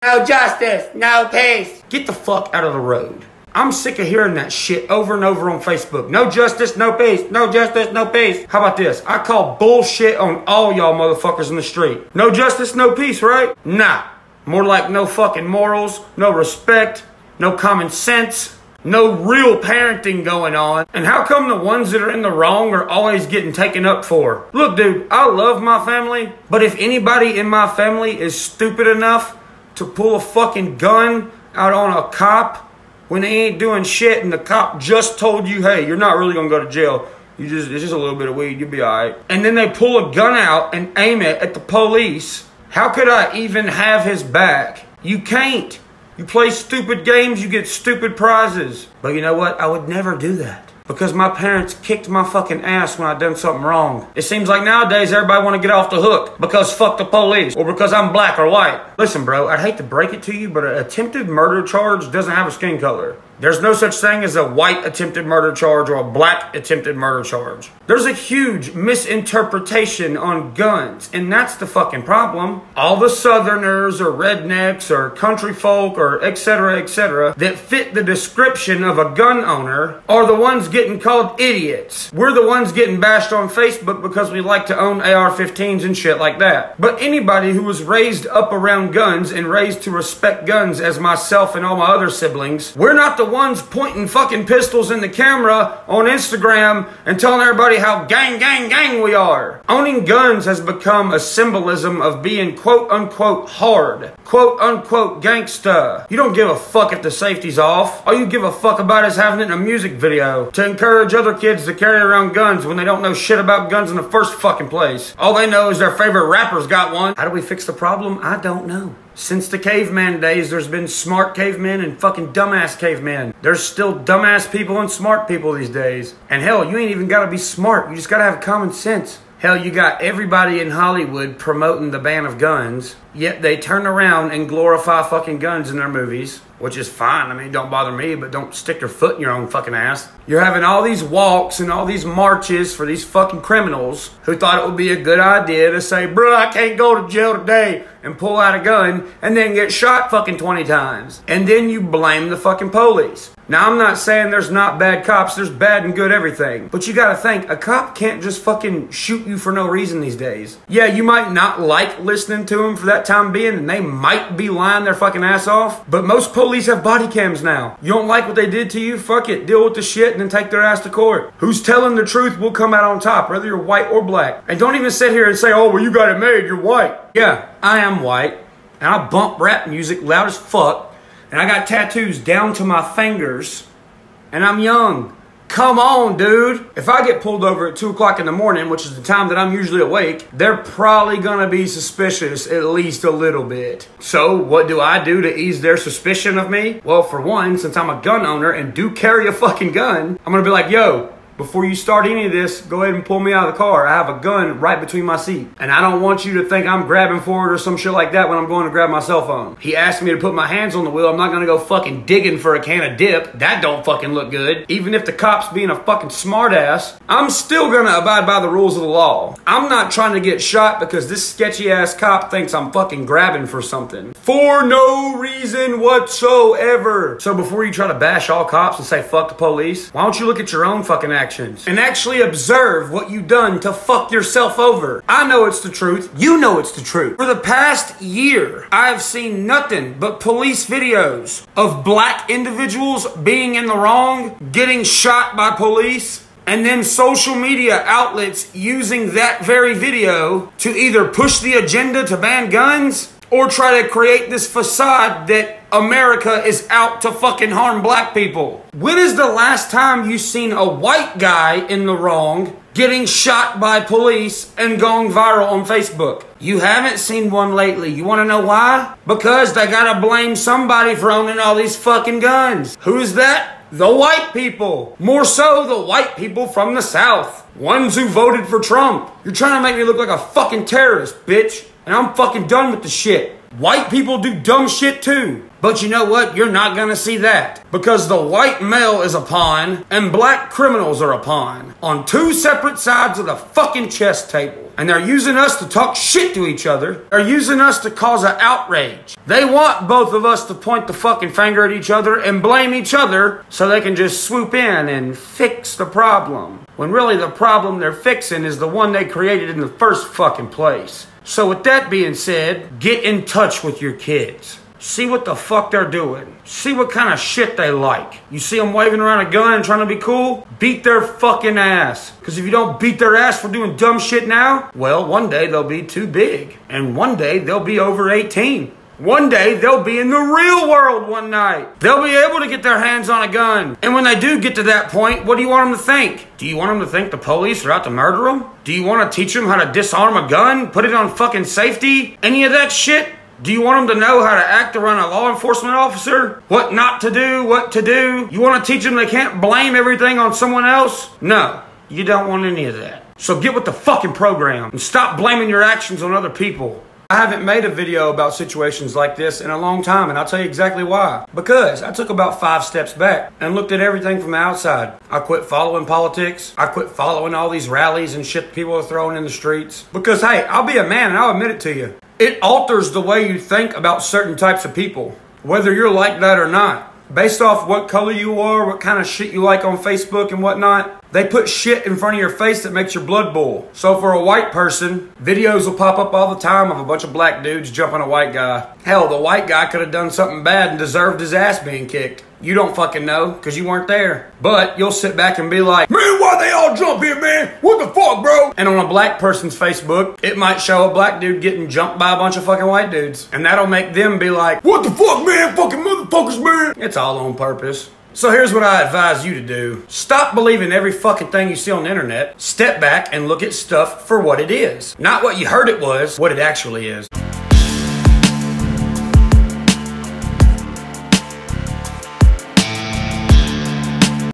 No justice, no peace. Get the fuck out of the road. I'm sick of hearing that shit over and over on Facebook. No justice, no peace. No justice, no peace. How about this? I call bullshit on all y'all motherfuckers in the street. No justice, no peace, right? Nah. More like no fucking morals, no respect, no common sense, no real parenting going on. And how come the ones that are in the wrong are always getting taken up for? Look, dude, I love my family, but if anybody in my family is stupid enough to pull a fucking gun out on a cop when they ain't doing shit and the cop just told you, hey, you're not really gonna go to jail. It's just a little bit of weed, you'll be alright. And then they pull a gun out and aim it at the police. How could I even have his back? You can't. You play stupid games, you get stupid prizes. But you know what? I would never do that. Because my parents kicked my fucking ass when I done something wrong. It seems like nowadays everybody want to get off the hook because fuck the police or because I'm black or white. Listen, bro, I'd hate to break it to you, but an attempted murder charge doesn't have a skin color. There's no such thing as a white attempted murder charge or a black attempted murder charge. There's a huge misinterpretation on guns, and that's the fucking problem. All the southerners or rednecks or country folk or etc. that fit the description of a gun owner are the ones getting called idiots. We're the ones getting bashed on Facebook because we like to own AR-15s and shit like that. But anybody who was raised up around guns and raised to respect guns as myself and all my other siblings, we're not the ones pointing fucking pistols in the camera on Instagram and telling everybody how gang we are. Owning guns has become a symbolism of being quote unquote hard, quote unquote gangsta. You don't give a fuck if the safety's off. All you give a fuck about is having it in a music video to encourage other kids to carry around guns when they don't know shit about guns in the first fucking place. All they know is their favorite rapper's got one. How do we fix the problem? I don't know. Since the caveman days, there's been smart cavemen and fucking dumbass cavemen. There's still dumbass people and smart people these days. And hell, you ain't even gotta be smart. You just gotta have common sense. Hell, you got everybody in Hollywood promoting the ban of guns, yet they turn around and glorify fucking guns in their movies, which is fine. I mean, don't bother me, but don't stick your foot in your own fucking ass. You're having all these walks and all these marches for these fucking criminals who thought it would be a good idea to say, bruh, I can't go to jail today, and pull out a gun and then get shot fucking 20 times. And then you blame the fucking police. Now, I'm not saying there's not bad cops. There's bad and good everything. But you gotta think, a cop can't just fucking shoot you for no reason these days. Yeah, you might not like listening to them for that time being, and they might be lying their fucking ass off, but most police have body cams now. You don't like what they did to you? Fuck it. Deal with the shit and then take their ass to court. Who's telling the truth will come out on top, whether you're white or black. And don't even sit here and say, oh, well, you got it made, you're white. Yeah, I am white, and I bump rap music loud as fuck, and I got tattoos down to my fingers, and I'm young. Come on, dude. If I get pulled over at 2 o'clock in the morning, which is the time that I'm usually awake, they're probably gonna be suspicious at least a little bit. So what do I do to ease their suspicion of me? Well, for one, since I'm a gun owner and do carry a fucking gun, I'm gonna be like, yo, before you start any of this, go ahead and pull me out of the car. I have a gun right between my seat. And I don't want you to think I'm grabbing for it or some shit like that when I'm going to grab my cell phone. He asked me to put my hands on the wheel. I'm not gonna go fucking digging for a can of dip. That don't fucking look good. Even if the cop's being a fucking smartass, I'm still gonna abide by the rules of the law. I'm not trying to get shot because this sketchy ass cop thinks I'm fucking grabbing for something. For no reason whatsoever. So before you try to bash all cops and say fuck the police, why don't you look at your own fucking actions and actually observe what you've done to fuck yourself over? I know it's the truth. You know it's the truth. For the past year, I have seen nothing but police videos of black individuals being in the wrong, getting shot by police, and then social media outlets using that very video to either push the agenda to ban guns or try to create this facade that America is out to fucking harm black people. When is the last time you seen a white guy in the wrong getting shot by police and going viral on Facebook? You haven't seen one lately. You want to know why? Because they gotta blame somebody for owning all these fucking guns. Who's that? The white people. More so the white people from the South. Ones who voted for Trump. You're trying to make me look like a fucking terrorist, bitch. And I'm fucking done with the shit. White people do dumb shit too. But you know what? You're not gonna see that. Because the white male is a pawn and black criminals are a pawn. On two separate sides of the fucking chess table. And they're using us to talk shit to each other. They're using us to cause an outrage. They want both of us to point the fucking finger at each other and blame each other so they can just swoop in and fix the problem. When really the problem they're fixing is the one they created in the first fucking place. So with that being said, get in touch with your kids. See what the fuck they're doing. See what kind of shit they like. You see them waving around a gun and trying to be cool? Beat their fucking ass. Because if you don't beat their ass for doing dumb shit now, well, one day they'll be too big. And one day they'll be over 18. One day they'll be in the real world one night. They'll be able to get their hands on a gun. And when they do get to that point, what do you want them to think? Do you want them to think the police are out to murder them? Do you want to teach them how to disarm a gun? Put it on fucking safety? Any of that shit? Do you want them to know how to act around a law enforcement officer? What not to do, what to do? You want to teach them they can't blame everything on someone else? No, you don't want any of that. So get with the fucking program and stop blaming your actions on other people. I haven't made a video about situations like this in a long time, and I'll tell you exactly why. Because I took about 5 steps back and looked at everything from the outside. I quit following politics. I quit following all these rallies and shit people are throwing in the streets. Because, hey, I'll be a man and I'll admit it to you. It alters the way you think about certain types of people, whether you're like that or not. Based off what color you are, what kind of shit you like on Facebook and whatnot, they put shit in front of your face that makes your blood boil. So for a white person, videos will pop up all the time of a bunch of black dudes jumping a white guy. Hell, the white guy could have done something bad and deserved his ass being kicked. You don't fucking know, because you weren't there. But you'll sit back and be like, man, why they all jump here, man? What the fuck, bro? And on a black person's Facebook, it might show a black dude getting jumped by a bunch of fucking white dudes. And that'll make them be like, what the fuck, man? Fucking motherfuckers, man. It's all on purpose. So here's what I advise you to do. Stop believing every fucking thing you see on the internet. Step back and look at stuff for what it is. Not what you heard it was, what it actually is.